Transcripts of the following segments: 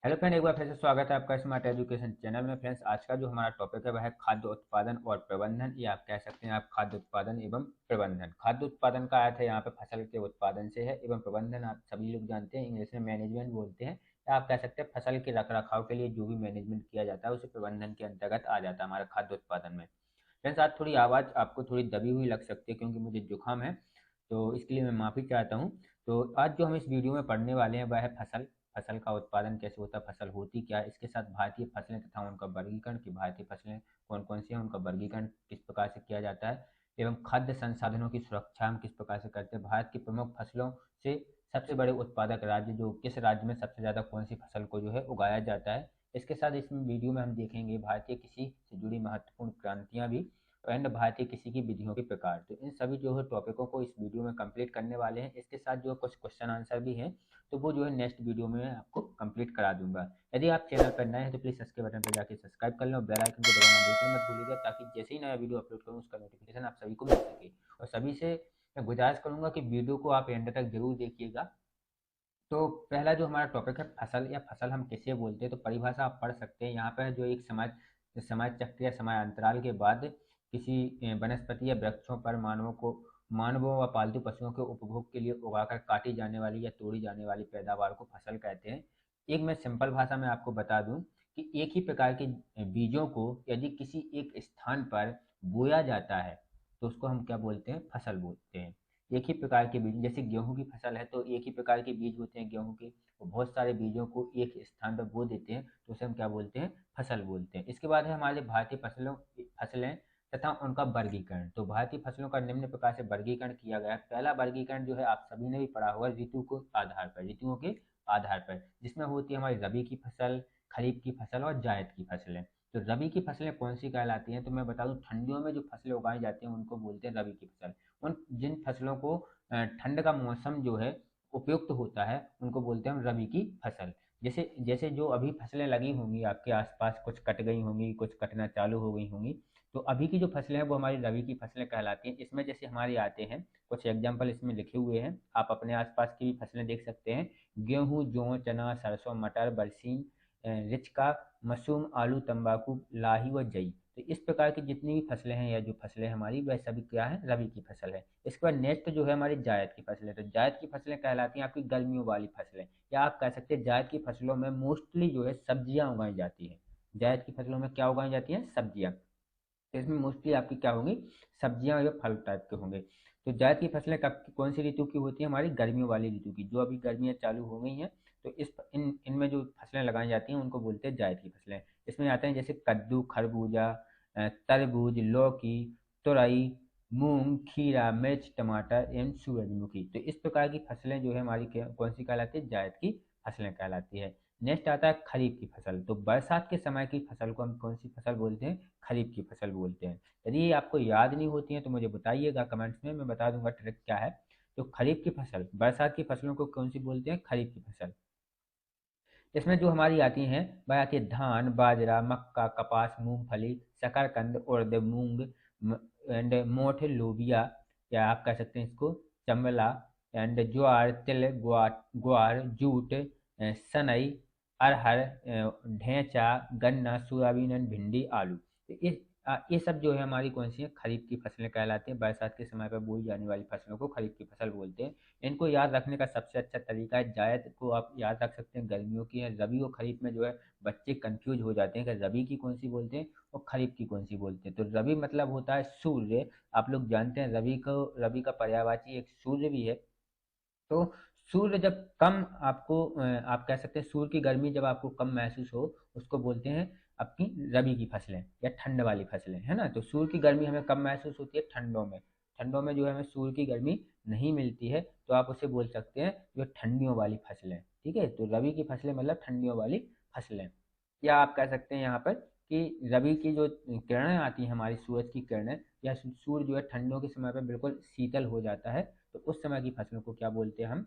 Hello friend, एक बार फिर से स्वागत है आपका स्मार्ट एजुकेशन चैनल में। फ्रेंड्स, आज का जो हमारा टॉपिक है वह है खाद्य उत्पादन और प्रबंधन, या आप कह सकते हैं आप खाद्य उत्पादन एवं प्रबंधन। खाद्य उत्पादन का अर्थ है यहाँ पे फसल के उत्पादन से है, एवं प्रबंधन आप सभी लोग जानते हैं, इंग्लिश में मैनेजमेंट बोलते हैं, या आप कह सकते हैं फसल के रख रखाव के लिए जो भी मैनेजमेंट किया जाता है उसे प्रबंधन के अंतर्गत आ जाता है हमारा खाद्य उत्पादन में। फ्रेंड्स, आज थोड़ी आवाज़ आपको थोड़ी दबी हुई लग सकती है क्योंकि मुझे जुकाम है, तो इसके लिए मैं माफ़ी चाहता हूँ। तो आज जो हम इस वीडियो में पढ़ने वाले हैं वह है फसल। फसल का उत्पादन कैसे होता है, फसल होती क्या है, इसके साथ भारतीय फसलें तथा उनका वर्गीकरण, कि भारतीय फसलें कौन कौन सी हैं, उनका वर्गीकरण किस प्रकार से किया जाता है, एवं खाद्य संसाधनों की सुरक्षा हम किस प्रकार से करते हैं। भारत की प्रमुख फसलों से सबसे बड़े उत्पादक राज्य, जो किस राज्य में सबसे ज़्यादा कौन सी फसल को जो है उगाया जाता है। इसके साथ इस वीडियो में हम देखेंगे भारतीय कृषि से जुड़ी महत्वपूर्ण क्रांतियाँ भी, एंड भारतीय कृषि की विधियों के प्रकार। तो इन सभी जो है टॉपिकों को इस वीडियो में कंप्लीट करने वाले हैं। इसके साथ जो कुछ क्वेश्चन आंसर भी हैं, तो वो जो है नेक्स्ट वीडियो में मैं आपको कंप्लीट करा दूंगा। यदि आप चैनल पर नए हैं तो प्लीज़ सब्सक्राइब बटन पर जाकर सब्सक्राइब कर लें और बेल आइकन को दबाना बिल्कुल मत भूलिएगा, ताकि जैसे ही नया वीडियो अपलोड करूँ उसका नोटिफिकेशन आप सभी को मिल सके। और सभी से मैं गुजारिश करूंगा कि वीडियो को आप एंड तक जरूर देखिएगा। तो पहला जो हमारा टॉपिक है फसल, या फसल हम किसे बोलते हैं, तो परिभाषा आप पढ़ सकते हैं यहाँ पर। जो एक समाज समाज चक्र या समय अंतराल के बाद किसी वनस्पति या वृक्षों पर मानवों व पालतू पशुओं के उपभोग के लिए उगाकर काटी जाने वाली या तोड़ी जाने वाली पैदावार को फसल कहते हैं। एक मैं सिंपल भाषा में आपको बता दूं कि एक ही प्रकार के बीजों को यदि किसी एक स्थान पर बोया जाता है तो उसको हम क्या बोलते हैं, फसल बोलते हैं। एक ही प्रकार के बीज, जैसे गेहूं की फसल है तो एक ही प्रकार के बीज होते हैं गेहूं के, वो बहुत सारे बीजों को एक स्थान पर बो देते हैं तो उसे हम क्या बोलते हैं, फसल बोलते हैं। इसके बाद है हमारे भारतीय फसलें तथा उनका वर्गीकरण। तो भारतीय फसलों का निम्न प्रकार से वर्गीकरण किया गया है। पहला वर्गीकरण जो है आप सभी ने भी पढ़ा होगा, ऋतुओं के आधार पर, जिसमें होती है हमारी रबी की फसल, खरीफ की फसल और जायद की फसलें। तो रबी की फसलें कौन सी कहलाती हैं, तो मैं बता दूं ठंडियों में जो फसलें उगाई जाती हैं उनको बोलते हैं रबी की फसल। उन जिन फसलों को ठंड का मौसम जो है उपयुक्त होता है उनको बोलते हैं हम रबी की फसल। जैसे जैसे जो अभी फसलें लगी होंगी आपके आसपास, कुछ कट गई होंगी, कुछ कटना चालू हो गई होंगी, तो अभी की जो फसलें हैं वो हमारी रबी की फसलें कहलाती हैं। इसमें जैसे हमारे आते हैं कुछ एग्जाम्पल इसमें लिखे हुए हैं, आप अपने आसपास की भी फसलें देख सकते हैं। गेहूं, जौ, चना, सरसों, मटर, बरसीन, रिचका, मशरूम, आलू, तंबाकू, लाही व जई। तो इस प्रकार की जितनी भी फसलें हैं या जो फसलें हमारी, वह सभी क्या है, रबी की फसल है। इसके बाद नेक्स्ट जो है हमारी जायद की फसलें। तो जायद की फसलें कहलाती हैं आपकी गर्मियों वाली फसलें, या आप कह सकते हैं जायद की फसलों में मोस्टली जो है सब्जियां उगाई जाती हैं। जायद की फसलों में क्या उगाई जाती हैं, सब्जियां। तो इसमें मोस्टली आपकी क्या होंगी, सब्जियां या फल टाइप के होंगे। तो जायद की फसलें कब कौन सी ऋतु की होती है, हमारी गर्मियों वाली ऋतु की। जो अभी गर्मियां चालू हो गई हैं तो इस इन इनमें जो फसलें लगाई जाती हैं उनको बोलते हैं जायद की फसलें। इसमें आते हैं जैसे कद्दू, खरबूजा, तरबूज, लौकी, तुरई, मूंग, खीरा, मिर्च, टमाटर एवं सूरजमुखी। तो इस प्रकार की फसलें जो है हमारी कौन सी कहलाती है, जायद की फसलें कहलाती है। नेक्स्ट आता है खरीफ की फसल। तो बरसात के समय की फसल को हम कौन सी फसल बोलते हैं, खरीफ की फसल बोलते हैं। यदि ये आपको याद नहीं होती है तो मुझे बताइएगा कमेंट्स में, मैं बता दूंगा ट्रिक क्या है। तो खरीफ की फसल, बरसात की फसलों को कौन सी बोलते हैं, खरीफ की फसल। इसमें जो हमारी आती हैं वह आती है धान, बाजरा, मक्का, कपास, मूंगफली, शकरकंद, उड़द, मूंग एंड मोठ, लोबिया, या आप कह सकते हैं इसको चंबला, एंड ज्वार, तिल, ग्वार, जूट, सनई, अरहर, ढेंचा, गन्ना, सोयाबीन एंड भिंडी, आलू। तो ये सब जो है हमारी कौन सी है, खरीफ की फसलें कहलाती हैं। बरसात के समय पर बोई जाने वाली फसलों को खरीफ की फसल बोलते हैं। इनको याद रखने का सबसे अच्छा तरीका है, जायद को आप याद रख सकते हैं गर्मियों की है, रबी और खरीफ में जो है बच्चे कंफ्यूज हो जाते हैं कि रबी की कौन सी बोलते हैं और खरीफ की कौन सी बोलते हैं। तो रबी मतलब होता है सूर्य। आप लोग जानते हैं रबी का पर्यायवाची एक सूर्य भी है। तो सूर्य जब कम आपको आप कह सकते हैं सूर्य की गर्मी जब आपको कम महसूस हो, उसको बोलते हैं आपकी रबी की फसलें या ठंड वाली फसलें, है ना। तो सूर्य की गर्मी हमें कम महसूस होती है ठंडों में। ठंडों में जो है हमें सूर्य की गर्मी नहीं मिलती है, तो आप उसे बोल सकते हैं जो ठंडियों वाली फसलें। ठीक है, तो रबी की फसलें मतलब ठंडियों वाली फसलें। या आप कह सकते हैं यहाँ पर कि रबी की जो किरणें आती हैं हमारी, सूरज की किरणें, या सूर्य जो है ठंडियों के समय पर बिल्कुल शीतल हो जाता है, तो उस समय की फसलों को क्या बोलते हैं हम,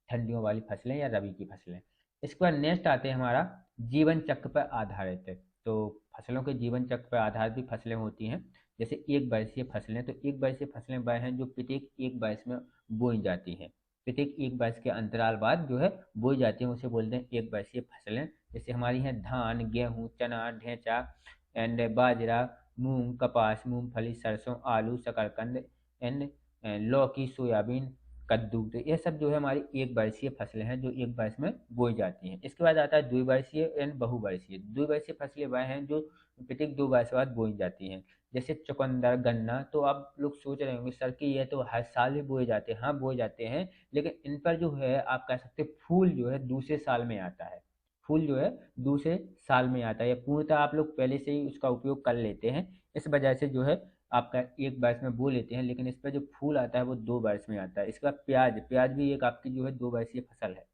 ठंडियों वाली फसलें या रबी की फसलें। इसके बाद नेक्स्ट आते हैं हमारा जीवन चक्र पर आधारित है। तो फसलों के जीवन चक्र पर आधारित भी फसलें होती हैं। जैसे एक वर्षीय फसलें, तो एक वर्षीय फसलें वह हैं जो प्रत्येक एक वर्ष में बोई जाती हैं। प्रत्येक 1 वर्ष के अंतराल बाद जो है बोई जाती हैं, उसे बोलते हैं एक वर्षीय फसलें। जैसे हमारी हैं धान, गेहूँ, चना, ढेंचा एंड बाजरा, मूंग, कपास, मूंगफली, सरसों, आलू, शकरकंद एंड लौकी, सोयाबीन, कद्दू। तो ये सब जो है हमारी एक वर्षीय फसलें हैं जो एक वर्ष में बोई जाती हैं। इसके बाद आता है द्विवर्षीय एंड बहुवर्षीय। द्विवर्षीय फसलें वह हैं जो प्रत्येक 2 वर्ष बाद बोई जाती हैं। जैसे चुकंदर, गन्ना। तो आप लोग सोच रहे होंगे सर कि ये तो हर साल ही बोए जाते हैं। हाँ, बोए जाते हैं, लेकिन इन पर जो है आप कह सकते हैं फूल जो है दूसरे साल में आता है। फूल जो है दूसरे साल में आता है, या पूर्णतः आप लोग पहले से ही उसका उपयोग कर लेते हैं। इस वजह से जो है आपका एक वर्ष में बो लेते हैं, लेकिन इस पर जो फूल आता है वो 2 वर्ष में आता है। इसके बाद प्याज। प्याज भी एक आपकी जो है 2 वर्षीय फसल है।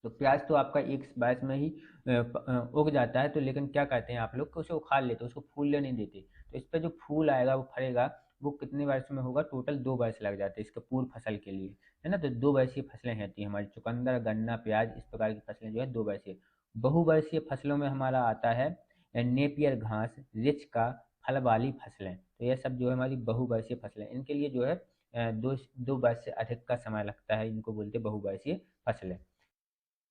तो प्याज तो आपका एक बैच में ही उग जाता है, तो लेकिन क्या करते हैं आप लोग कि उसे उखाड़ लेते हैं, उसको फूलने नहीं देते। तो इस पे जो फूल आएगा वो फरेगा, वो कितने वर्ष में होगा? टोटल 2 वर्ष लग जाते हैं इसके पूर्ण फसल के लिए, है ना। तो 2 वर्षीय फसलें होती हैं हमारी, चुकंदर, गन्ना, प्याज, इस प्रकार की फसलें जो है 2 वर्षीय। बहुवर्षीय फसलों में हमारा आता है नेपियर घास, रिच का, फल वाली फसलें। तो ये सब जो है हमारी बहुवर्षीय फसलें, इनके लिए जो है 2 वर्ष से अधिक का समय लगता है, इनको बोलते हैं बहुवर्षीय फसलें।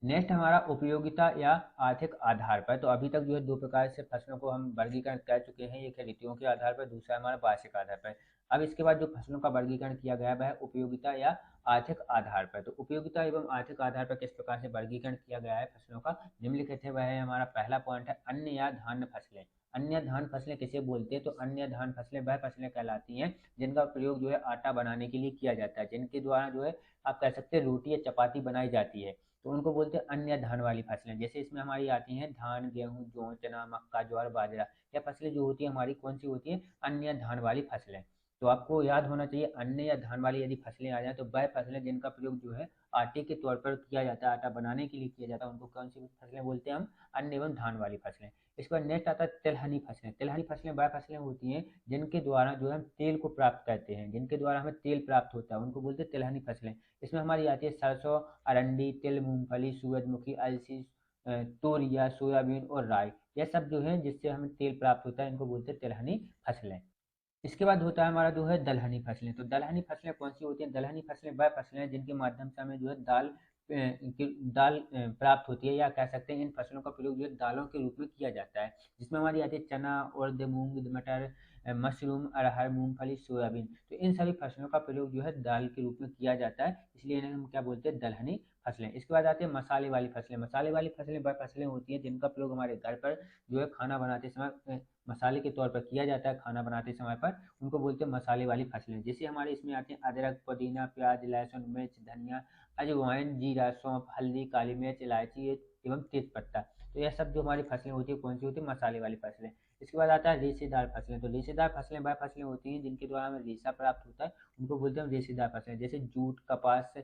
नेक्स्ट हमारा उपयोगिता या आर्थिक आधार पर। तो अभी तक जो है 2 प्रकार से फसलों को हम वर्गीकरण कर चुके हैं, एक है ऋतुओं के आधार पर, दूसरा हमारा वार्षिक आधार पर। अब इसके बाद जो फसलों का वर्गीकरण किया गया है वह है उपयोगिता या आर्थिक आधार पर। तो उपयोगिता एवं आर्थिक आधार पर किस प्रकार से वर्गीकरण किया गया है फसलों का, निम्नलिखित है। वह है हमारा पहला पॉइंट है अन्य या धान्य फसलें। अन्य धान फसलें किसे बोलते हैं? तो अन्य धान फसलें वह फसलें कहलाती हैं जिनका प्रयोग जो है आटा बनाने के लिए किया जाता है, जिनके द्वारा जो है आप कह सकते हैं रोटी या चपाती बनाई जाती है, तो उनको बोलते हैं अन्य धान वाली फसलें। जैसे इसमें हमारी आती हैं धान, गेहूँ, जौ, चना, मक्का, ज्वार, बाजरा। यह फसलें जो होती है हमारी कौन सी होती हैं? अन्य धान वाली फसलें। तो आपको याद होना चाहिए अन्य या धान वाली यदि फसलें आ जाए तो वह फसलें जिनका प्रयोग जो है आटे के तौर पर किया जाता है, आटा बनाने के लिए किया जाता है, उनको कौन सी फसलें बोलते हैं? हम अन्य एवं धान वाली फसलें। इसके बाद नेक्स्ट आता है तिलहनी फसलें। तिलहनी फसलें वह फसलें होती हैं जिनके द्वारा जो है हम तेल को प्राप्त करते हैं, जिनके द्वारा हमें तेल प्राप्त होता है, उनको बोलते हैं तिलहनी फसलें। इसमें हमारी आती है सरसों, अरंडी, तिल, मूंगफली, सूरजमुखी, अलसी, तोरिया, सोयाबीन और राई। यह सब जो है जिससे हमें तेल प्राप्त होता है, इनको बोलते हैं तिलहनी फसलें। इसके बाद होता है हमारा जो है दलहनी फसलें। तो दलहनी फसलें कौन सी होती हैं? दलहनी फसलें वह फसलें हैं जिनके माध्यम से हमें जो है दाल प्राप्त होती है, या कह सकते हैं इन फसलों का प्रयोग जो है दालों के रूप में किया जाता है, जिसमें हमारी आती है चना, उड़द, मूंग, मटर, मशरूम, अरहर, मूंगफली, सोयाबीन। तो इन सभी फसलों का प्रयोग जो है दाल के रूप में किया जाता है, इसलिए इन्हें हम क्या बोलते हैं? दलहनी फसलें। इसके बाद आती है मसाले वाली फसलें। मसाले वाली फसलें वह फसलें होती हैं जिनका प्रयोग हमारे घर पर जो है खाना बनाते समय मसाले के तौर पर किया जाता है, खाना बनाते समय पर, उनको बोलते हैं मसाले वाली फसलें। जैसे हमारे इसमें आते हैं अदरक, पुदीना, प्याज, लहसुन, मिर्च, धनिया, अजवाइन, जीरा, सौंफ, हल्दी, काली मिर्च, इलायची एवं तेज पत्ता। तो यह सब जो हमारी फसलें होती है कौन सी होती है? मसाले वाली फसलें। इसके बाद आता है रेशेदार फसलें। तो रेशेदार फसलें वह फसलें होती हैं जिनके द्वारा हमें रेशा प्राप्त होता है, उनको बोलते हैं रेशेदार फसलें। जैसे जूट, कपास,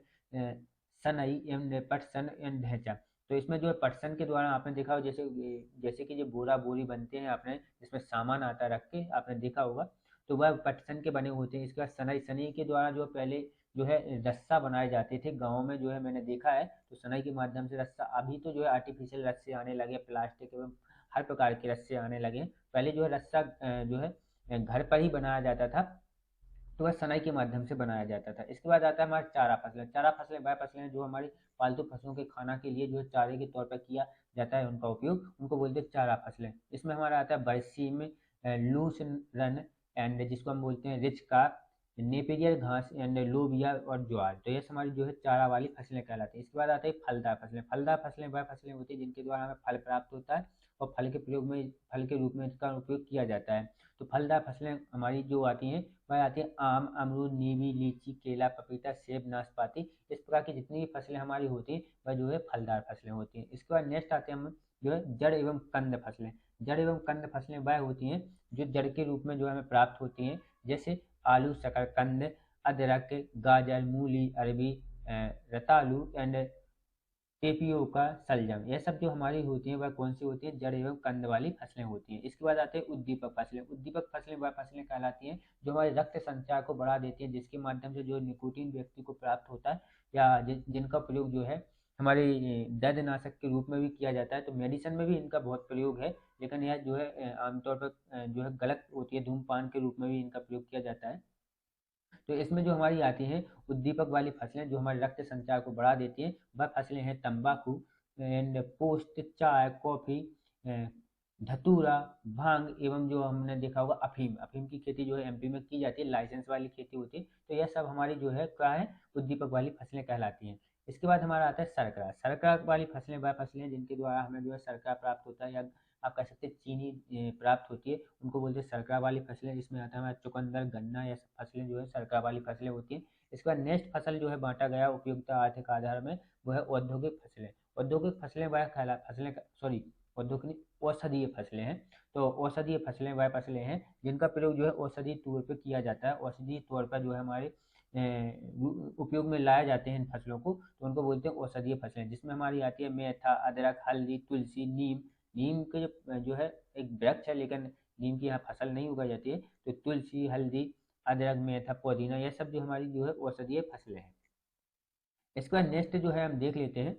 सनई एवं पटसन एवं ढैंचा। तो इसमें जो है पटसन के द्वारा आपने देखा हो, जैसे जैसे कि जो बोरा बोरी बनते हैं आपने, जिसमें सामान आता रख के आपने देखा होगा, तो वह पटसन के बने होते हैं। इसके बाद सनई, सनई के द्वारा जो पहले जो है रस्सा बनाए जाते थे गाँव में, जो है मैंने देखा है। तो सनई के माध्यम से रस्सा, अभी तो जो है आर्टिफिशियल रस्से आने लगे, प्लास्टिक एवं हर प्रकार के रस्से आने लगे। पहले जो है रस्सा जो है घर पर ही बनाया जाता था, तो वह सनाई के माध्यम से बनाया जाता था। इसके बाद आता है हमारा चारा फसलें। चारा फसलें वह फसलें हैं जो हमारी पालतू पशुओं के खाना के लिए जो है चारे के तौर पर किया जाता है उनका उपयोग, उनको बोलते हैं चारा फसलें। इसमें हमारा आता है बरसीम, लूस रन एंड जिसको हम बोलते हैं रिच का, नेपियर घास एंड लोबिया और ज्वार। तो ये हमारी जो है चारा वाली फसलें कहलाती है। इसके बाद आती है फलदार फसलें। फलदार फसलें वह फसलें होती हैं जिनके द्वारा हमें फल प्राप्त होता है और फल के रूप में इसका उपयोग किया जाता है। तो फलदार फसलें हमारी जो आती हैं वह आती है आम, अमरूद, नींबी, लीची, केला, पपीता, सेब, नाशपाती। इस प्रकार की जितनी भी फसलें हमारी होती हैं वह जो है फलदार फसलें होती हैं। इसके बाद नेक्स्ट आते हैं हम जो है जड़ एवं कंद फसलें। जड़ एवं कंद फसलें वह होती हैं जो जड़ के रूप में जो हमें प्राप्त होती हैं, जैसे आलू, शकरकंद, अदरक, गाजर, मूली, अरबी, रतालू एंड टेपियोका, शलजम। यह सब जो हमारी होती हैं वह कौन सी होती हैं? जड़ एवं कंद वाली फसलें होती हैं। इसके बाद आते हैं उद्दीपक फसलें। उद्दीपक फसलें वह फसलें कहलाती हैं जो हमारे रक्त संचार को बढ़ा देती हैं, जिसके माध्यम से जो निकोटीन व्यक्ति को प्राप्त होता है, या जिनका प्रयोग जो है हमारे दर्दनाशक के रूप में भी किया जाता है। तो मेडिसिन में भी इनका बहुत प्रयोग है, लेकिन यह जो है आमतौर पर जो है गलत होती है, धूमपान के रूप में भी इनका प्रयोग किया जाता है। तो इसमें जो हमारी आती हैं उद्दीपक वाली फसलें जो हमारे रक्त संचार को बढ़ा देती हैं, वह फसलें हैं तंबाकू एंड पोस्ट, चाय, कॉफी, धतूरा, भांग एवं जो हमने देखा होगा अफीम। अफीम की खेती जो है एमपी में की जाती है, लाइसेंस वाली खेती होती है। तो यह सब हमारी जो है क्या है, उद्दीपक वाली फसलें कहलाती हैं। इसके बाद हमारा आता है शर्करा। शर्करा वाली फसलें वह फसलें जिनके द्वारा हमें जो है शर्करा प्राप्त होता है, या आप कह सकते हैं चीनी प्राप्त होती है, उनको बोलते हैं शर्करा वाली फसलें। इसमें आता है हमारा चुकंदर, गन्ना, या सब फसलें जो है शर्करा वाली फसलें होती हैं। इसके बाद नेक्स्ट फसल जो है बांटा गया उपयुक्तता आर्थिक आधार में, वो है औद्योगिक फसलें। औद्योगिक फसलें वह कहला फसलें सॉरी औद्योगिक औषधीय फसलें हैं। तो औषधीय फसलें वह फसलें हैं जिनका प्रयोग जो है औषधीय तौर पर किया जाता है। औषधीय तौर पर जो है हमारे उपयोग में लाए जाते हैं इन फसलों को, तो उनको बोलते हैं औषधीय फसलें, जिसमें हमारी आती है मेथा, अदरक, हल्दी, तुलसी, नीम। नीम के जो है एक वृक्ष है, लेकिन नीम की यहाँ फसल नहीं उगाई जाती है। तो तुलसी, हल्दी, अदरक, मेथा, पुदीना, ये सब जो हमारी जो है औषधीय फसलें हैं। इसके बाद नेक्स्ट जो है हम देख लेते हैं,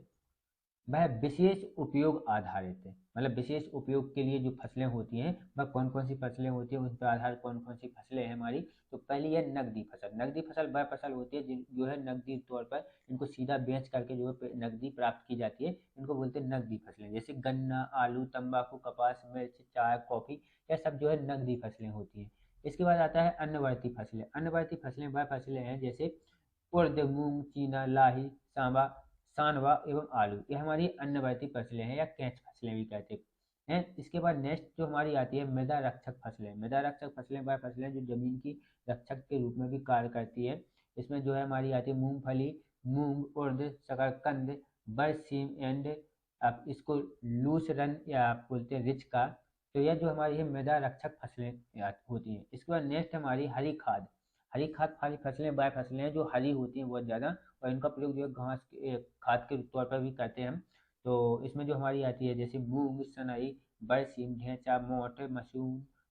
वह विशेष उपयोग आधारित है। मतलब विशेष उपयोग के लिए जो फसलें होती हैं वह कौन कौन सी फसलें होती हैं, उन पर आधारित कौन कौन सी फसलें हैं हमारी। तो पहली है नकदी फसल। नकदी फसल वह फसल होती है जो है नकदी तौर पर इनको सीधा बेच करके जो है नकदी प्राप्त की जाती है, इनको बोलते हैं नकदी फसलें। जैसे गन्ना, आलू, तंबाकू, कपास, मिर्च, चाय, कॉफी, यह सब जो है नकदी फसलें होती हैं। इसके बाद आता है अन्नवर्ती फसलें। अन्नवर्ती फसलें वह फसलें हैं जैसे उड़द, मूंग, चीना, लाही, सांबा, सांडवा एवं आलू, ये हमारी अन्नवर्ती फसलें हैं, या कैच फसलें भी कहते हैं। इसके बाद नेक्स्ट जो हमारी आती है मृदा रक्षक फसलें। मृदा रक्षक फसलें वह फसलें जो जमीन की रक्षक के रूप में भी कार्य करती है। इसमें जो है हमारी आती है मूंगफली, मूंग, उड़द, शकरकंद, बरसीम एंड आप इसको लूसरन या आप बोलते हैं रिच का। तो यह जो हमारी है मृदा रक्षक फसलें होती हैं। इसके बाद नेक्स्ट हमारी हरी खाद। हरी खाद वाली फसलें वह फसलें हैं जो हरी होती हैं बहुत ज़्यादा, और इनका प्रयोग जो है घास के खाद के तौर पर भी करते हैं हम। तो इसमें जो हमारी आती है जैसे मूंग, सनई, बरसीम, ढेंचा, मोठ,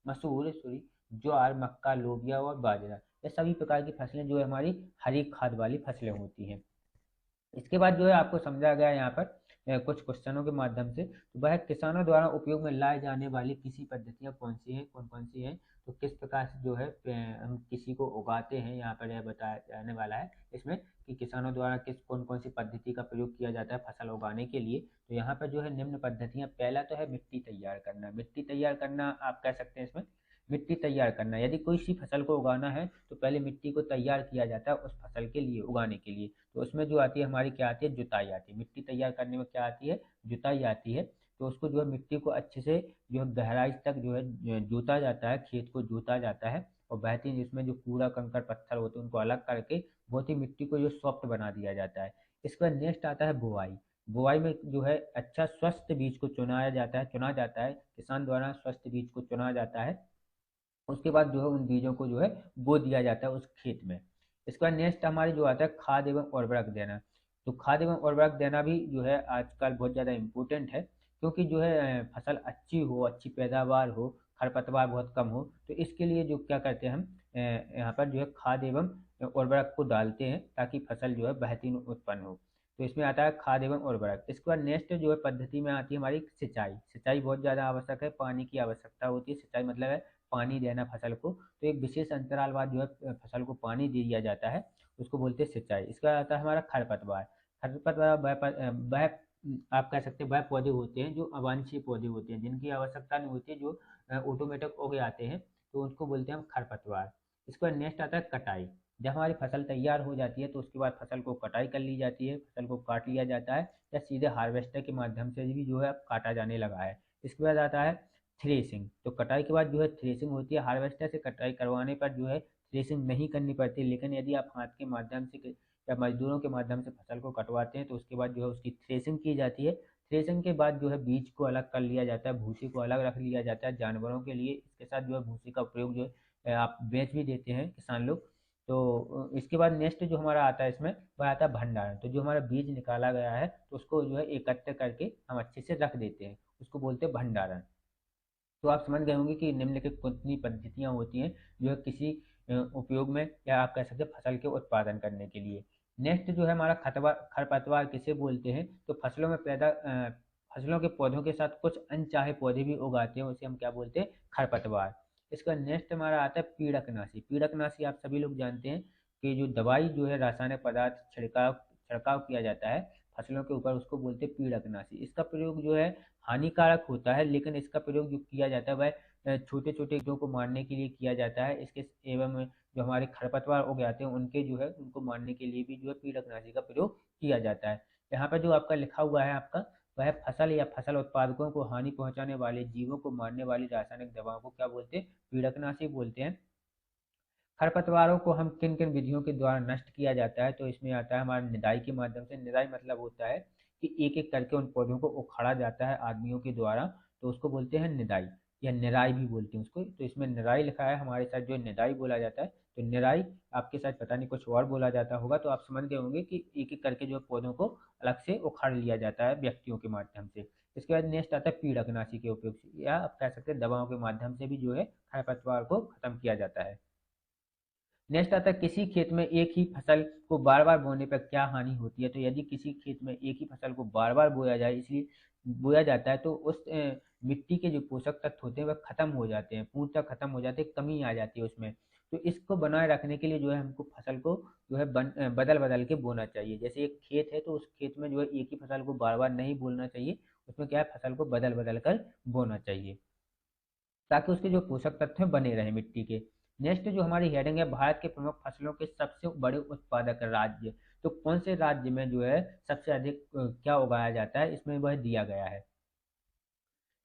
मसूर सॉरी, ज्वार, मक्का, लोबिया और बाजरा, ये सभी प्रकार की फसलें जो है हमारी हरी खाद वाली फसलें होती हैं। इसके बाद जो है आपको समझा गया यहाँ पर कुछ क्वेश्चनों के माध्यम से, तो वह किसानों द्वारा उपयोग में लाई जाने वाली कृषि पद्धतियाँ कौन सी हैं, कौन कौन सी हैं। तो किस प्रकार से जो है हम किसी को उगाते हैं, यहाँ पर यह बताया जाने वाला है इसमें कि किसानों द्वारा किस कौन कौन सी पद्धति का प्रयोग किया जाता है फसल उगाने के लिए। तो यहाँ पर जो है निम्न पद्धतियाँ, पहला तो है मिट्टी तैयार करना। मिट्टी तैयार करना आप कह सकते हैं इसमें मिट्टी तैयार करना, यदि कोई सी फसल को उगाना है तो पहले मिट्टी को तैयार किया जाता है उस फसल के लिए उगाने के लिए। तो उसमें जो आती है हमारी क्या आती है, जुताई आती है। मिट्टी तैयार करने में क्या आती है, जुताई आती है। तो उसको जो है मिट्टी को अच्छे से जो है गहराई तक जो है जोता जाता है, खेत को जोता जाता है, और बेहतरीन इसमें जो कूड़ा कंकड़ पत्थर होते हैं उनको अलग करके बहुत ही मिट्टी को जो सॉफ्ट बना दिया जाता है। इसके बाद नेक्स्ट आता है बुआई। बुआई में जो है अच्छा स्वस्थ बीज को चुना जाता है किसान द्वारा, स्वस्थ बीज को चुना जाता है। उसके बाद जो है उन बीजों को जो है बो दिया जाता है उस खेत में। इसके बाद नेक्स्ट हमारे जो आता है खाद एवं उर्वरक देना। तो खाद एवं उर्वरक देना भी जो है आजकल बहुत ज़्यादा इम्पोर्टेंट है, क्योंकि जो है फसल अच्छी हो, अच्छी पैदावार हो, खरपतवार बहुत कम हो, तो इसके लिए जो क्या करते हैं हम यहाँ पर जो है खाद एवं उर्वरक को डालते हैं ताकि फसल जो है बेहतरीन उत्पन्न हो। तो इसमें आता है खाद एवं उर्वरक। इसके बाद नेक्स्ट जो है पद्धति में आती है हमारी सिंचाई। सिंचाई बहुत ज़्यादा आवश्यक है, पानी की आवश्यकता होती है। सिंचाई मतलब है पानी देना फसल को। तो एक विशेष अंतराल बाद जो है फसल को पानी दे दिया जाता है, उसको बोलते हैं सिंचाई। इसका बाद आता है हमारा खरपतवार। खरपतवार वह आप कह सकते हैं वह पौधे होते हैं जो अवांछीय पौधे होते हैं, जिनकी आवश्यकता नहीं होती है, जो ऑटोमेटिक उग जाते हैं, तो उसको बोलते हैं हम खरपतवार। इसके बाद नेक्स्ट आता है कटाई। जब हमारी फसल तैयार हो जाती है तो उसके बाद फसल को कटाई कर ली जाती है, फसल को काट लिया जाता है, या सीधे हार्वेस्टर के माध्यम से भी जो है अब काटा जाने लगा है। इसके बाद आता है थ्रेसिंग। तो कटाई के बाद जो है थ्रेसिंग होती है। हार्वेस्टर से कटाई करवाने पर जो है थ्रेसिंग नहीं करनी पड़ती, लेकिन यदि आप हाथ के माध्यम से या मजदूरों के माध्यम से फसल को कटवाते हैं तो उसके बाद जो है उसकी थ्रेसिंग की जाती है। थ्रेसिंग के बाद जो है बीज को अलग कर लिया जाता है, भूसी को अलग रख लिया जाता है जानवरों के लिए। इसके साथ जो है भूसी का प्रयोग जो है आप बेच भी देते हैं किसान लोग। तो इसके बाद नेक्स्ट जो हमारा आता है इसमें वह आता है भंडारण। तो जो हमारा बीज निकाला गया है तो उसको जो है एकत्र करके हम अच्छे से रख देते हैं, उसको बोलते हैं भंडारण। तो आप समझ गए होंगे कि निम्नलिखित कितनी पद्धतियाँ होती हैं जो है किसी उपयोग में, या आप कह सकते हैं फसल के उत्पादन करने के लिए। नेक्स्ट जो है हमारा खरपतवार किसे बोलते हैं, तो फसलों के पौधों के साथ कुछ अनचाहे पौधे भी उगाते हैं, उसे हम क्या बोलते हैं, खरपतवार। इसका नेक्स्ट हमारा आता है पीड़कनाशी। पीड़कनाशी आप सभी लोग जानते हैं कि जो दवाई जो है रासायनिक पदार्थ छिड़काव छिड़काव किया जाता है फसलों के ऊपर, उसको बोलते हैं पीड़कनाशी। इसका प्रयोग जो है हानिकारक होता है, लेकिन इसका प्रयोग जो किया जाता है वह छोटे छोटे कीड़ों को मारने के लिए किया जाता है। इसके एवं जो हमारे खरपतवार उग जाते हैं उनके जो है उनको मारने के लिए भी जो है पीड़कनाशी का प्रयोग किया जाता है। यहाँ पर जो आपका लिखा हुआ है आपका, वह फसल या फसल उत्पादकों को हानि पहुंचाने वाले जीवों को मारने वाली रासायनिक दवाओं को क्या बोलते हैं? पीड़कनाशी बोलते हैं। खरपतवारों को हम किन किन विधियों के द्वारा नष्ट किया जाता है? तो इसमें आता है हमारे निदाई के माध्यम से। निदाई मतलब होता है कि एक एक करके उन पौधों को उखाड़ा जाता है आदमियों के द्वारा, तो उसको बोलते हैं निदाई, या निराई भी बोलते हैं उसको। तो इसमें निराई लिखा है, हमारे साथ जो निदाई बोला जाता है। तो निराई आपके साथ पता नहीं कुछ और बोला जाता होगा, तो आप समझ गए होंगे कि एक एक करके जो पौधों को अलग से उखाड़ लिया जाता है व्यक्तियों के माध्यम से। इसके बाद नेक्स्ट आता है पीड़कनाशी के उपयोग से, या आप कह सकते हैं दवाओं के माध्यम से भी जो है खरपतवार को खत्म किया जाता है। नेक्स्ट आता है किसी खेत में एक ही फसल को बार बार बोने पर क्या हानि होती है? तो यदि किसी खेत में एक ही फसल को बार बार बोया जाए, इसलिए बोया जाता है, तो उस मिट्टी के जो पोषक तत्व होते हैं वह खत्म हो जाते हैं, पूर्णतः खत्म हो जाते हैं, कमी आ जाती है उसमें। तो इसको बनाए रखने के लिए जो है हमको फसल को जो है बदल बदल के बोना चाहिए। जैसे एक खेत है तो उस खेत में जो है एक ही फसल को बार बार नहीं बोना चाहिए, उसमें क्या है फसल को बदल बदल कर बोना चाहिए, ताकि उसके जो पोषक तत्व हैं बने रहे मिट्टी के। नेक्स्ट जो हमारी हेडिंग है, भारत के प्रमुख फसलों के सबसे बड़े उत्पादक राज्य। तो कौन से राज्य में जो है सबसे अधिक क्या उगाया जाता है, इसमें वह दिया गया है।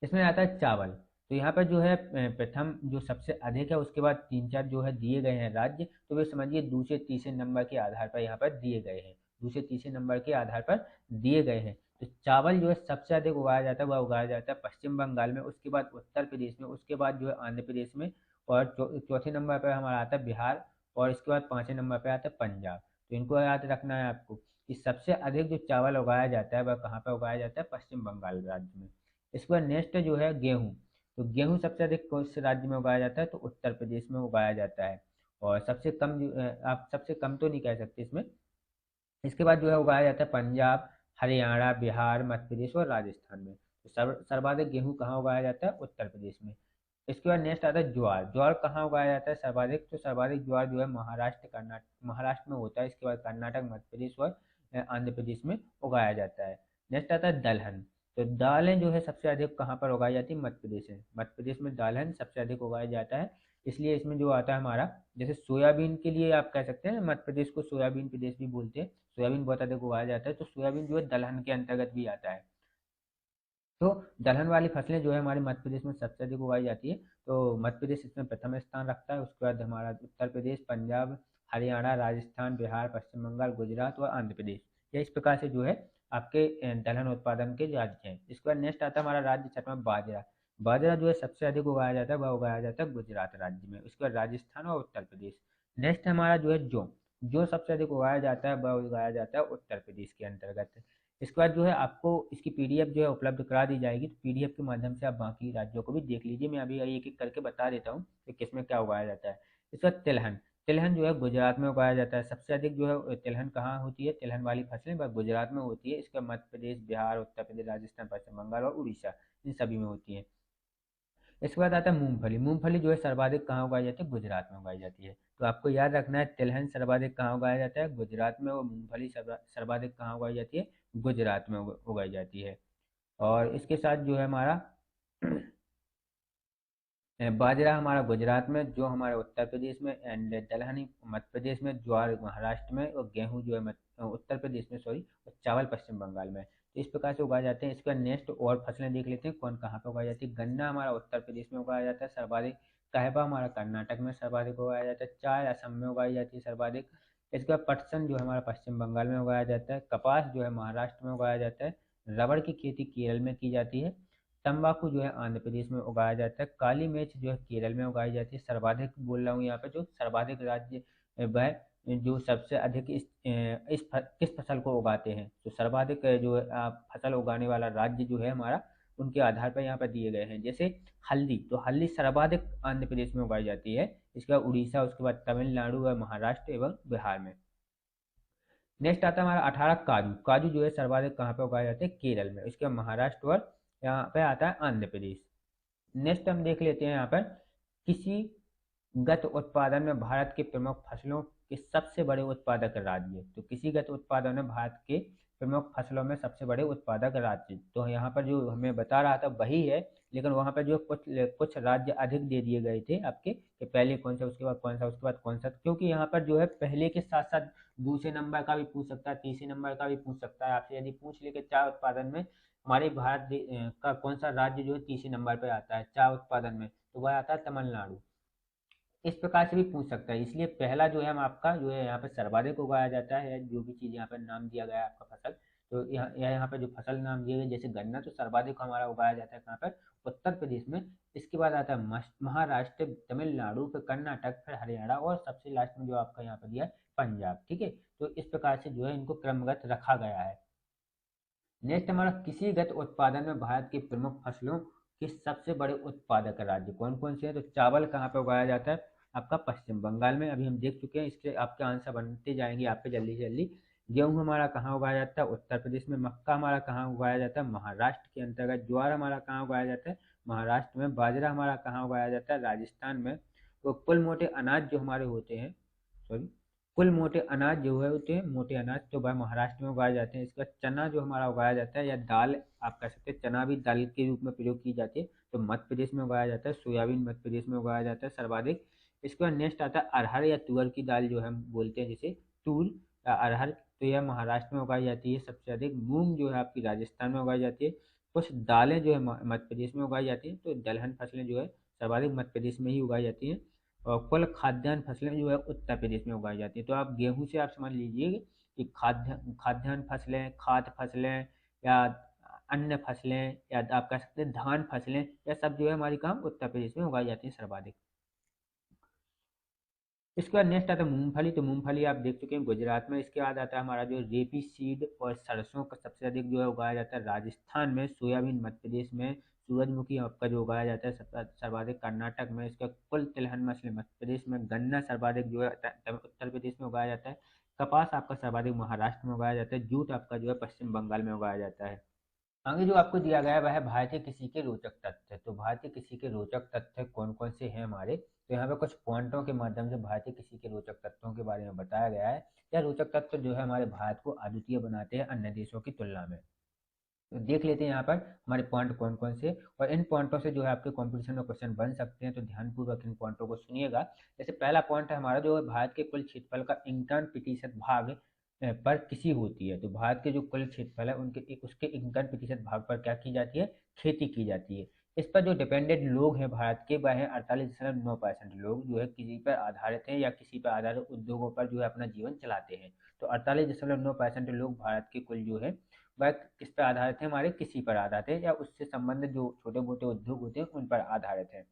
इसमें आता है चावल। तो यहाँ पर जो है प्रथम जो सबसे अधिक है, उसके बाद तीन चार जो है दिए गए हैं राज्य, तो वे समझिए दूसरे तीसरे नंबर के आधार पर यहाँ पर दिए गए हैं, दूसरे तीसरे नंबर के आधार पर दिए गए हैं। तो चावल जो है सबसे अधिक उगाया जाता है, वह उगाया जाता है पश्चिम बंगाल में, उसके बाद उत्तर प्रदेश में, उसके बाद जो है आंध्र प्रदेश में, और चौथे नंबर पर हमारा आता है बिहार, और इसके बाद पांचवें नंबर पर आता है पंजाब। तो इनको याद रखना है आपको कि सबसे अधिक जो चावल उगाया जाता है वह कहाँ पर उगाया जाता है? पश्चिम बंगाल राज्य में। इसके बाद नेक्स्ट जो है गेहूँ। तो गेहूँ सबसे अधिक कौन से राज्य में उगाया जाता है? तो उत्तर प्रदेश में उगाया जाता है। और सबसे कम आप सबसे कम तो नहीं कह सकते इसमें। इसके बाद जो है उगाया जाता है पंजाब, हरियाणा, बिहार, मध्य प्रदेश और राजस्थान में। तो सर्वाधिक गेहूँ कहाँ उगाया जाता है? उत्तर प्रदेश में। इसके बाद नेक्स्ट आता है ज्वार। ज्वार कहाँ उगाया जाता है सर्वाधिक? तो सर्वाधिक ज्वार जो है महाराष्ट्र, कर्नाटक, महाराष्ट्र में होता है। इसके बाद कर्नाटक, मध्य प्रदेश और आंध्र प्रदेश में उगाया जाता है। नेक्स्ट आता है दलहन। तो दालें जो है सबसे अधिक कहाँ पर उगाई जाती है? मध्य प्रदेश में। मध्य प्रदेश में दालहन सबसे अधिक उगाया जाता है। इसलिए इसमें जो आता है हमारा, जैसे सोयाबीन के लिए आप कह सकते हैं मध्य प्रदेश को सोयाबीन प्रदेश भी बोलते हैं, सोयाबीन बहुत अधिक उगाया जाता है, तो सोयाबीन जो है दलहन के अंतर्गत भी आता है। तो दलहन वाली फसलें जो है हमारे मध्य प्रदेश में सबसे अधिक उगाई जाती है। तो मध्य प्रदेश इसमें प्रथम स्थान रखता है। उसके बाद हमारा उत्तर प्रदेश, पंजाब, हरियाणा, राजस्थान, बिहार, पश्चिम बंगाल, गुजरात और आंध्र प्रदेश। ये इस प्रकार से जो है आपके दलहन उत्पादन के राज्य हैं। इसके बाद नेक्स्ट आता है हमारा राज्य छठवां, बाजरा। बाजरा जो है सबसे अधिक उगाया जाता है, वह उगाया जाता है गुजरात राज्य में। उसके बाद राजस्थान और उत्तर प्रदेश। नेक्स्ट हमारा जो है जो सबसे अधिक उगाया जाता है, वह उगाया जाता है उत्तर प्रदेश के अंतर्गत। इसके बाद जो है आपको इसकी पीडीएफ जो है उपलब्ध करा दी जाएगी, तो पीडीएफ के माध्यम से आप बाकी राज्यों को भी देख लीजिए। मैं अभी एक एक करके बता देता हूँ कि किसमें क्या उगाया जाता है। इसके बाद तिलहन। तिलहन जो है गुजरात में उगाया जाता है। सबसे अधिक जो है तिलहन कहाँ होती है? तिलहन वाली फसलें वह गुजरात में होती है। इसके बाद मध्य प्रदेश, बिहार, उत्तर प्रदेश, राजस्थान, पश्चिम बंगाल और उड़ीसा, इन सभी में होती है। इसके बाद आता है मूंगफली। मूंगफली जो है सर्वाधिक कहाँ उगाई जाती है? गुजरात में उगाई जाती है। तो आपको याद रखना है, तिलहन सर्वाधिक कहाँ उगाया जाता है? गुजरात में। और मूंगफली सर्वाधिक कहाँ उगाई जाती है? गुजरात में उगाई जाती है। और इसके साथ जो है हमारा बाजरा हमारा गुजरात में, जो हमारे उत्तर प्रदेश में, एंड दलहनी मध्य प्रदेश में, ज्वार महाराष्ट्र में, और गेहूं जो है उत्तर प्रदेश में, सॉरी, और चावल पश्चिम बंगाल में। तो इस प्रकार से उगाए जाते हैं। इस पर नेक्स्ट और फसलें देख लेते हैं कौन कहाँ पे उगाई जाती है। गन्ना हमारा उत्तर प्रदेश में उगाया जाता है सर्वाधिक। कहवा हमारा कर्नाटक में सर्वाधिक उगाया जाता है। चाय असम में उगाई जाती है सर्वाधिक। इसके बाद पटसन जो है हमारा पश्चिम बंगाल में उगाया जाता है। कपास जो है महाराष्ट्र में उगाया जाता है। रबड़ की खेती केरल में की जाती है। तंबाकू जो है आंध्र प्रदेश में उगाया जाता है। काली मिर्च जो है केरल में उगाई जाती है। सर्वाधिक बोल रहा हूँ यहाँ पे, जो सर्वाधिक राज्य वह जो सबसे अधिक किस फसल को उगाते हैं, तो सर्वाधिक जो फसल उगाने वाला राज्य जो है हमारा, उनके आधार पर यहाँ पर दिए गए हैं। जैसे हल्दी, तो हल्दी सर्वाधिक आंध्र प्रदेश में उगाई जाती है। इसके बाद उड़ीसा, उसके बाद तमिलनाडु व महाराष्ट्र एवं बिहार में। नेक्स्ट आता है हमारा 18 काजू। काजू जो है सर्वाधिक कहाँ पे उगाए जाते हैं? केरल में। इसके बाद महाराष्ट्र और यहाँ पे आता है आंध्र प्रदेश। नेक्स्ट हम देख लेते हैं यहाँ पर, किसी गत उत्पादन में भारत के प्रमुख फसलों के सबसे बड़े उत्पादक राज्य। तो कृषिगत उत्पादन में भारत के प्रमुख फसलों में सबसे बड़े उत्पादक राज्य, तो यहाँ पर जो हमें बता रहा था वही है, लेकिन वहाँ पर जो कुछ कुछ राज्य अधिक दे दिए गए थे आपके, कि पहले कौन सा, उसके बाद कौन सा, उसके बाद कौन सा, क्योंकि यहाँ पर जो है पहले के साथ साथ दूसरे नंबर का भी पूछ सकता है, तीसरे नंबर का भी पूछ सकता है आपसे। यदि पूछ ले कि चाय उत्पादन में हमारे का कौन सा राज्य जो है तीसरे नंबर पे आता है चाय उत्पादन में, तो वह आता है तमिलनाडु। इस प्रकार से भी पूछ सकता है, इसलिए पहला जो है हम आपका जो है यहाँ पे सर्वाधिक उगाया जाता है, जो भी चीज़ यहाँ पे नाम दिया गया है आपका फसल, तो यहाँ पे जो फसल नाम दिए गए जैसे गन्ना, तो सर्वाधिक हमारा उगाया जाता है कहाँ पर, उत्तर प्रदेश में। इसके बाद आता है महाराष्ट्र, तमिलनाडु, फिर कर्नाटक, फिर हरियाणा, और सबसे लास्ट में जो आपका यहाँ पर दिया है पंजाब। ठीक है, तो इस प्रकार से जो है इनको क्रमगत रखा गया है। नेक्स्ट हमारा कृषिगत उत्पादन में भारत की प्रमुख फसलों के सबसे बड़े उत्पादक राज्य कौन कौन से हैं, तो चावल कहाँ पे उगाया जाता है, आपका पश्चिम बंगाल में, अभी हम देख चुके हैं, इसके आपके आंसर बनते जाएंगे आपके जल्दी से जल्दी। गेहूं हमारा कहाँ उगाया जाता है, उत्तर प्रदेश में। मक्का हमारा कहाँ उगाया जाता है, महाराष्ट्र के अंतर्गत। ज्वार हमारा कहाँ उगाया जाता है, महाराष्ट्र में। बाजरा हमारा कहाँ उगाया जाता है, राजस्थान में। तो कुल मोटे अनाज जो हमारे होते हैं, सॉरी, कुल मोटे अनाज जो है होते हैं, मोटे अनाज, तो वह महाराष्ट्र में उगाए जाते हैं। इसका चना जो हमारा उगाया जाता है, या दाल आप कह सकते हैं, चना भी दाल के रूप में प्रयोग की जाती है, तो मध्य प्रदेश में उगाया जाता है। सोयाबीन मध्य प्रदेश में उगाया जाता है सर्वाधिक। इसके बाद नेक्स्ट आता है अरहर या तुअर की दाल, जो हम बोलते हैं जिसे तूर या अरहर, तो यह महाराष्ट्र में उगाई जाती है सबसे अधिक। मूंग जो है आपकी राजस्थान में उगाई जाती है। कुछ दालें जो है मध्य प्रदेश में उगाई जाती हैं, तो दलहन फसलें जो है सर्वाधिक मध्य प्रदेश में ही उगाई जाती हैं। और कुल खाद्यान्न फसलें जो है उत्तर प्रदेश में उगाई जाती है। तो आप गेहूं से आप समझ लीजिए कि खाद्यान्न फसलें, खाद्य फसलें, या अन्य फसलें, या आप कह सकते हैं धान फसलें, यह सब जो है हमारी कहाँ उत्तर प्रदेश में उगाई जाती है सर्वाधिक। इसके बाद नेक्स्ट आता है मूंगफली, तो मूंगफली आप देख चुके हैं गुजरात में। इसके बाद आता है हमारा जो रेपी सीड और सरसों का सबसे अधिक जो है उगाया जाता है राजस्थान में। सोयाबीन मध्य प्रदेश में। सूरजमुखी आपका जो उगाया जाता है सर्वाधिक कर्नाटक में। इसका कुल तिलहन मछली मध्य प्रदेश में। गन्ना सर्वाधिक जो है उत्तर प्रदेश में उगाया जाता है। कपास आपका सर्वाधिक महाराष्ट्र में उगाया जाता है। जूट आपका जो है पश्चिम बंगाल में उगाया जाता है। आगे जो आपको दिया गया है वह है भारतीय कृषि के रोचक तथ्य। तो भारतीय कृषि के रोचक तथ्य कौन कौन से हैं हमारे, तो यहाँ पे कुछ पॉइंटों के माध्यम से भारतीय कृषि के रोचक तथ्यों के बारे में बताया गया है। यह रोचक तथ्य जो है हमारे भारत को अद्वितीय बनाते हैं अन्य देशों की तुलना में। तो देख लेते हैं यहाँ पर हमारे पॉइंट कौन कौन से, और इन पॉइंटों से जो है आपके कॉम्पिटिशन में क्वेश्चन बन सकते हैं, तो ध्यानपूर्वक इन पॉइंटों को सुनिएगा। जैसे पहला पॉइंट है हमारा जो है भारत के कुल क्षेत्रफल का 51% भाग पर कृषि होती है। तो भारत के जो कुल क्षेत्रफल है उनके उसके 51% भाग पर क्या की जाती है, खेती की जाती है। इस पर जो डिपेंडेंट लोग हैं भारत के, वह है 48.9% लोग जो है किसी पर आधारित हैं, या किसी पर आधारित उद्योगों पर जो है अपना जीवन चलाते हैं। तो 48.9% लोग भारत के कुल जो है वह किस पर आधारित है, हमारे कृषि पर आधारित है, या उससे संबंधित जो छोटे मोटे उद्योग होते हैं उन पर आधारित है।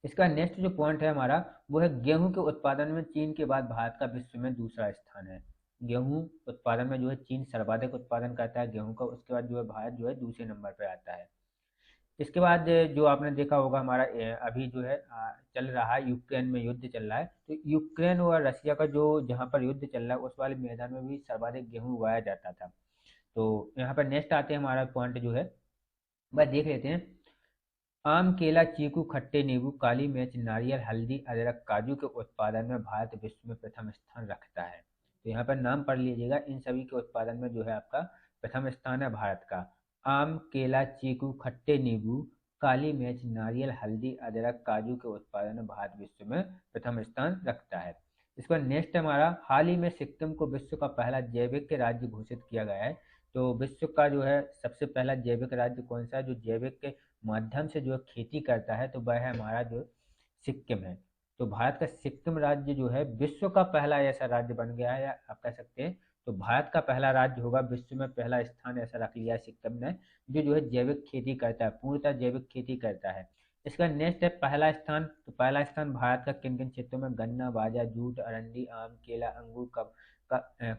इसका नेक्स्ट जो पॉइंट है हमारा, वो है गेहूं के उत्पादन में चीन के बाद भारत का विश्व में दूसरा स्थान है। गेहूं उत्पादन में जो है चीन सर्वाधिक उत्पादन करता है गेहूं का, उसके बाद जो है भारत जो है दूसरे नंबर पर आता है। इसके बाद जो आपने देखा होगा हमारा अभी जो है चल रहा है, यूक्रेन में युद्ध चल रहा है, तो यूक्रेन और रशिया का जो जहाँ पर युद्ध चल रहा है उस वाले मैदान में भी सर्वाधिक गेहूं उगाया जाता था। तो यहाँ पर नेक्स्ट आते हैं हमारा पॉइंट जो है वह देख लेते हैं। आम, केला, चीकू, खट्टे नींबू, काली मिर्च, नारियल, हल्दी, अदरक, काजू के उत्पादन में भारत विश्व में प्रथम स्थान रखता है। तो यहाँ पर नाम पढ़ लीजिएगा, इन सभी के उत्पादन में जो है आपका प्रथम स्थान है भारत का। आम, केला, चीकू, खट्टे नींबू, काली मिर्च, नारियल, हल्दी, अदरक, काजू के उत्पादन में भारत विश्व में प्रथम स्थान रखता है। इसके बाद नेक्स्ट हमारा, हाल ही में सिक्किम को विश्व का पहला जैविक राज्य घोषित किया गया है। तो विश्व का जो है सबसे पहला जैविक राज्य कौन सा है जो जैविक के माध्यम से जो है खेती करता है, तो वह है हमारा जो सिक्किम है। तो भारत का सिक्किम राज्य जो है विश्व का पहला ऐसा राज्य बन गया है, या आप कह सकते हैं तो भारत का पहला राज्य होगा, विश्व में पहला स्थान ऐसा रख लिया है सिक्किम ने, जो है जैविक खेती करता है, पूर्णतः जैविक खेती करता है। इसका नेक्स्ट है पहला स्थान, तो पहला स्थान भारत का किन किन क्षेत्रों में, गन्ना, बाजरा, जूट, अरंडी, आम, केला, अंगूर,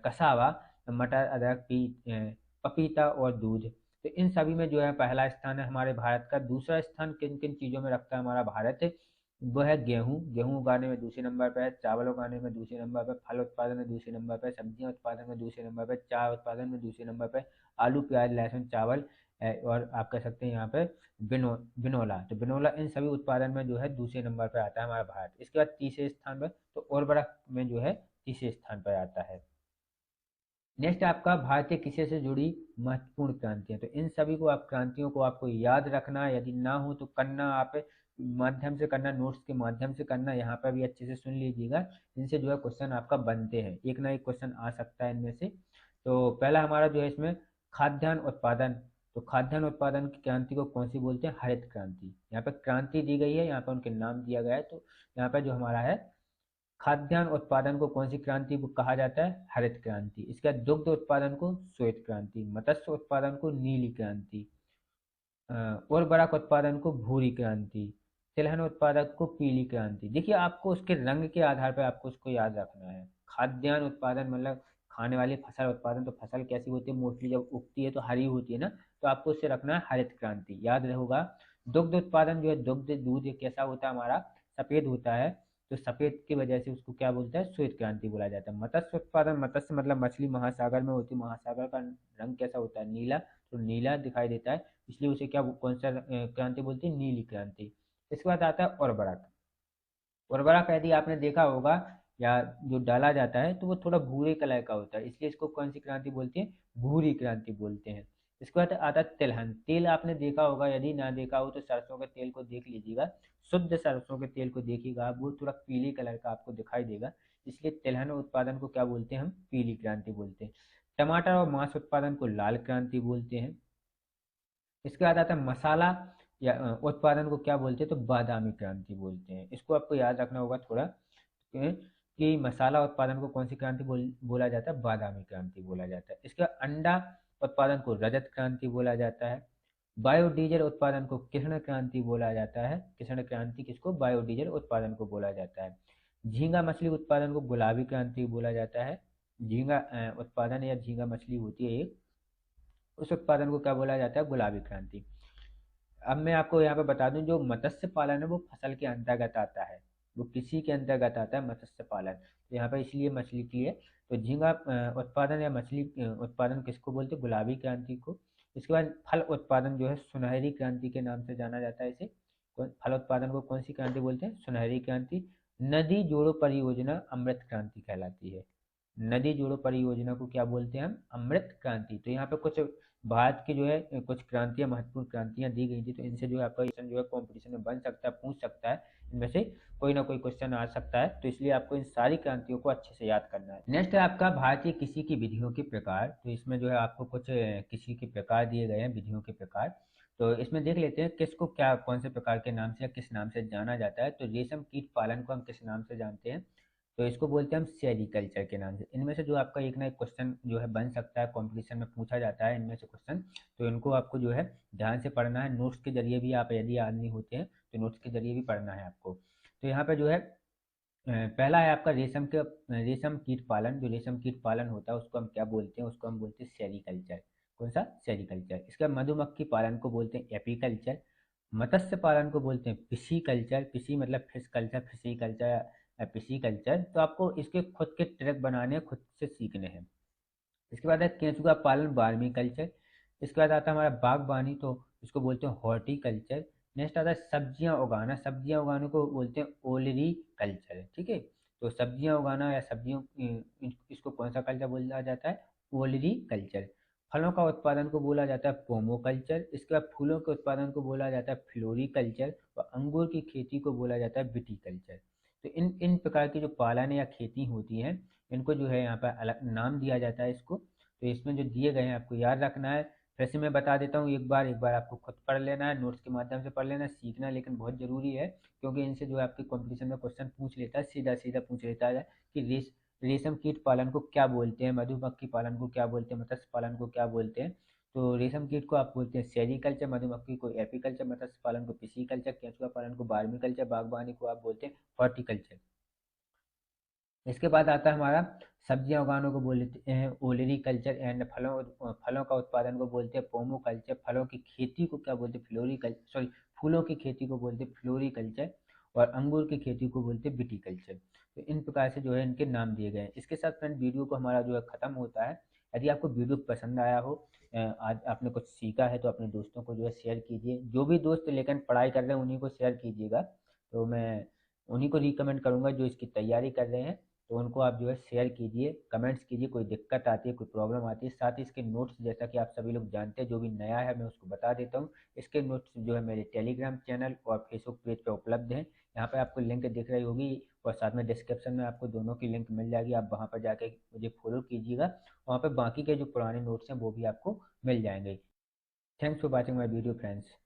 कसावा, मटर, अदरक, पपीता और दूध। तो इन सभी में जो है पहला स्थान है हमारे भारत का। दूसरा स्थान किन किन चीज़ों में रखता है हमारा भारत, वो है गेहूं, गेहूं उगाने में दूसरे नंबर पर है। चावल उगाने में दूसरे नंबर पर, फल उत्पादन में दूसरे नंबर पर, सब्जियां उत्पादन में दूसरे नंबर पर, चाय उत्पादन में दूसरे नंबर पर, आलू, प्याज, लहसुन, चावल, और आप कह सकते हैं यहाँ पे बिनोला। तो बिनोला इन सभी उत्पादन में जो है दूसरे नंबर पर आता है हमारा भारत। इसके बाद तीसरे स्थान पर तो उर्वरक में जो है तीसरे स्थान पर आता है। नेक्स्ट आपका भारतीय कृषि से जुड़ी महत्वपूर्ण क्रांतियां। तो इन सभी को आप क्रांतियों को आपको याद रखना है, यदि ना हो तो करना आप माध्यम से करना, नोट्स के माध्यम से करना। यहाँ पर भी अच्छे से सुन लीजिएगा, इनसे जो है क्वेश्चन आपका बनते हैं, एक ना एक क्वेश्चन आ सकता है इनमें से। तो पहला हमारा जो है इसमें खाद्यान्न उत्पादन। तो खाद्यान्न उत्पादन की क्रांति को कौन सी बोलते हैं? हरित क्रांति। यहाँ पे क्रांति दी गई है, यहाँ पे उनके नाम दिया गया है। तो यहाँ पे जो हमारा है खाद्यान्न उत्पादन को कौन सी क्रांति को कहा जाता है? हरित क्रांति। इसके बाद दुग्ध उत्पादन को श्वेत क्रांति, मत्स्य उत्पादन को नीली क्रांति, उर्वरक उत्पादन को भूरी क्रांति, तिलहन उत्पादक को पीली क्रांति। देखिए आपको उसके रंग के आधार पर आपको उसको याद रखना है। खाद्यान्न उत्पादन मतलब खाने वाली फसल उत्पादन, तो फसल कैसी होती है? मोस्टली जब उगती है तो हरी होती है ना, तो आपको उससे रखना है हरित क्रांति, याद रहेगा। दुग्ध उत्पादन जो है, दुग्ध दूध ये कैसा होता है हमारा? सफेद होता है, तो सफेद की वजह से उसको क्या बोलता है? श्वेत क्रांति बोला जाता है। मत्स्य उत्पादन, मत्स्य मतलब मछली महासागर में होती है, महासागर का रंग कैसा होता है? नीला, तो नीला दिखाई देता है, इसलिए उसे क्या कौन सा क्रांति बोलते हैं? नीली क्रांति। इसके बाद आता है उर्वरक। उर्वरक यदि आपने देखा होगा या जो डाला जाता है तो वो थोड़ा भूरे कलर का होता है, इसलिए इसको कौन सी क्रांति बोलते हैं? भूरी क्रांति बोलते हैं। इसके बाद आता है तिलहन। तेल आपने देखा होगा, यदि ना देखा हो तो सरसों के तेल को देख लीजिएगा, शुद्ध सरसों के तेल को देखिएगा, वो थोड़ा पीले कलर का आपको दिखाई देगा, इसलिए तिलहन उत्पादन को क्या बोलते हैं? हम पीली क्रांति बोलते हैं। टमाटर और मांस उत्पादन को लाल क्रांति बोलते हैं। इसके बाद आता है मसाला या उत्पादन को क्या बोलते हैं? तो बादामी क्रांति बोलते हैं। इसको आपको याद रखना होगा थोड़ा कि मसाला उत्पादन को कौन सी क्रांति बोला जाता है? बादामी क्रांति बोला जाता है। इसके बाद अंडा उत्पादन को रजत क्रांति बोला जाता है। बायोडीजल उत्पादन को कृष्ण क्रांति बोला जाता है। कृष्ण क्रांति किसको? बायोडीजल उत्पादन को बोला जाता है। झींगा मछली उत्पादन को गुलाबी क्रांति बोला जाता है। झींगा उत्पादन या झींगा मछली होती है एक, उस उत्पादन को क्या बोला जाता है? गुलाबी क्रांति। अब मैं आपको यहाँ पे बता दूं, जो मत्स्य पालन है वो फसल के अंतर्गत आता है, वो कृषि के अंतर्गत आता है मत्स्य पालन। तो यहाँ पे इसलिए मछली के लिए तो झींगा उत्पादन या मछली उत्पादन किसको बोलते हैं? गुलाबी क्रांति को। इसके बाद फल उत्पादन जो है सुनहरी क्रांति के नाम से जाना जाता है इसे। फल उत्पादन को कौन सी क्रांति बोलते हैं? सुनहरी क्रांति। नदी जोड़ो परियोजना अमृत क्रांति कहलाती है। नदी जोड़ो परियोजना को क्या बोलते हैं हम? अमृत क्रांति। तो यहाँ पे कुछ भारत की जो है कुछ क्रांतियां, महत्वपूर्ण क्रांतियां दी गई थी, तो इनसे जो है आपका क्वेश्चन जो है कॉम्पिटिशन में बन सकता है, पूछ सकता है, इनमें से कोई ना कोई क्वेश्चन आ सकता है, तो इसलिए आपको इन सारी क्रांतियों को अच्छे से याद करना है। नेक्स्ट है आपका भारतीय कृषि की विधियों के प्रकार। तो इसमें जो है आपको कुछ कृषि के प्रकार दिए गए हैं, विधियों के प्रकार। तो इसमें देख लेते हैं किसको क्या कौन से प्रकार के नाम से या किस नाम से जाना जाता है। तो रेशम कीट पालन को हम किस नाम से जानते हैं? तो इसको बोलते हैं हम सेरिकल्चर के नाम से। इनमें से जो आपका एक ना एक क्वेश्चन जो है बन सकता है, कंपटीशन में पूछा जाता है इनमें से क्वेश्चन, तो इनको आपको जो है ध्यान से पढ़ना है। नोट्स के जरिए भी आप यदि आदमी होते हैं तो नोट्स के जरिए भी पढ़ना है आपको। तो यहाँ पे जो है पहला है आपका रेशम कीट पालन। जो रेशम कीट पालन होता है उसको हम क्या बोलते हैं? उसको हम बोलते हैं सेरिकल्चर। कौन सा? सेरिकल्चर। इसका मधुमक्खी पालन को बोलते हैं एपीकल्चर। मत्स्य पालन को बोलते हैं पिशीकल्चर। पिशी मतलब फिश कल्चर, फिशी कल्चर, पिशी कल्चर। तो आपको इसके खुद के ट्रैक बनाने हैं, खुद से सीखने हैं। इसके बाद है केंचुआ पालन, बार्मी कल्चर। इसके बाद आता है हमारा बागबानी, तो इसको बोलते हैं हॉर्टिकल्चर। नेक्स्ट आता है सब्जियां उगाना। सब्जियां उगाने को बोलते हैं ओलरी कल्चर। ठीक है, तो सब्जियां उगाना या सब्जियों इसको कौन सा कल्चर बोला जाता है? ओलरी कल्चर। फलों का उत्पादन को बोला जाता है पोमो कल्चर। इसके बाद फूलों के उत्पादन को बोला जाता है फ्लोरी कल्चर, और अंगूर की खेती को बोला जाता है विटी कल्चर। तो इन इन प्रकार की जो पालन या खेती होती है, इनको जो है यहाँ पर अलग नाम दिया जाता है इसको। तो इसमें जो दिए गए हैं आपको याद रखना है। फिर से मैं बता देता हूँ, एक बार आपको खुद पढ़ लेना है, नोट्स के माध्यम से पढ़ लेना है, सीखना लेकिन बहुत जरूरी है, क्योंकि इनसे जो है आपके कंपटीशन में क्वेश्चन पूछ लेता है, सीधा सीधा पूछ लेता है कि रेशम कीट पालन को क्या बोलते हैं, मधुमक्खी पालन को क्या बोलते हैं, मत्स्य पालन को क्या बोलते हैं। तो रेशम कीट को आप बोलते हैं सेरिकल्चर, मधुमक्खी को एपीकल्चर, मत्स्य पालन को पिसीकल्चर, केंचुआ पालन को बार्मीकल्चर, बागवानी को आप बोलते हैं हॉर्टिकल्चर। इसके बाद आता है हमारा सब्जियां उगाने को बोलते हैं ओलरी कल्चर, एंड फलों का उत्पादन को बोलते हैं पोमो कल्चर। फलों की खेती को क्या बोलते हैं? फ्लोरी कल्चर, सॉरी, फूलों की खेती को बोलते हैं फ्लोरी कल्चर, और अंगूर की खेती को बोलते हैं विटी कल्चर। तो इन प्रकार से जो है इनके नाम दिए गए हैं। इसके साथ फ्रेंड वीडियो को हमारा जो है खत्म होता है। यदि आपको वीडियो पसंद आया हो आज आपने कुछ सीखा है तो अपने दोस्तों को जो है शेयर कीजिए। जो भी दोस्त लेकिन पढ़ाई कर रहे हैं उन्हीं को शेयर कीजिएगा। तो मैं उन्हीं को रिकमेंड करूँगा जो इसकी तैयारी कर रहे हैं। तो उनको आप जो है शेयर कीजिए, कमेंट्स कीजिए, कोई दिक्कत आती है, कोई प्रॉब्लम आती है। साथ ही इसके नोट्स, जैसा कि आप सभी लोग जानते हैं, जो भी नया है मैं उसको बता देता हूँ। इसके नोट्स जो है मेरे टेलीग्राम चैनल और फेसबुक पेज पे उपलब्ध हैं। यहाँ पे आपको लिंक दिख रही होगी और साथ में डिस्क्रिप्शन में आपको दोनों की लिंक मिल जाएगी। आप वहाँ पर जाके मुझे फॉलो कीजिएगा। वहाँ पे बाकी के जो पुराने नोट्स हैं वो भी आपको मिल जाएंगे। Thanks for watching my video friends.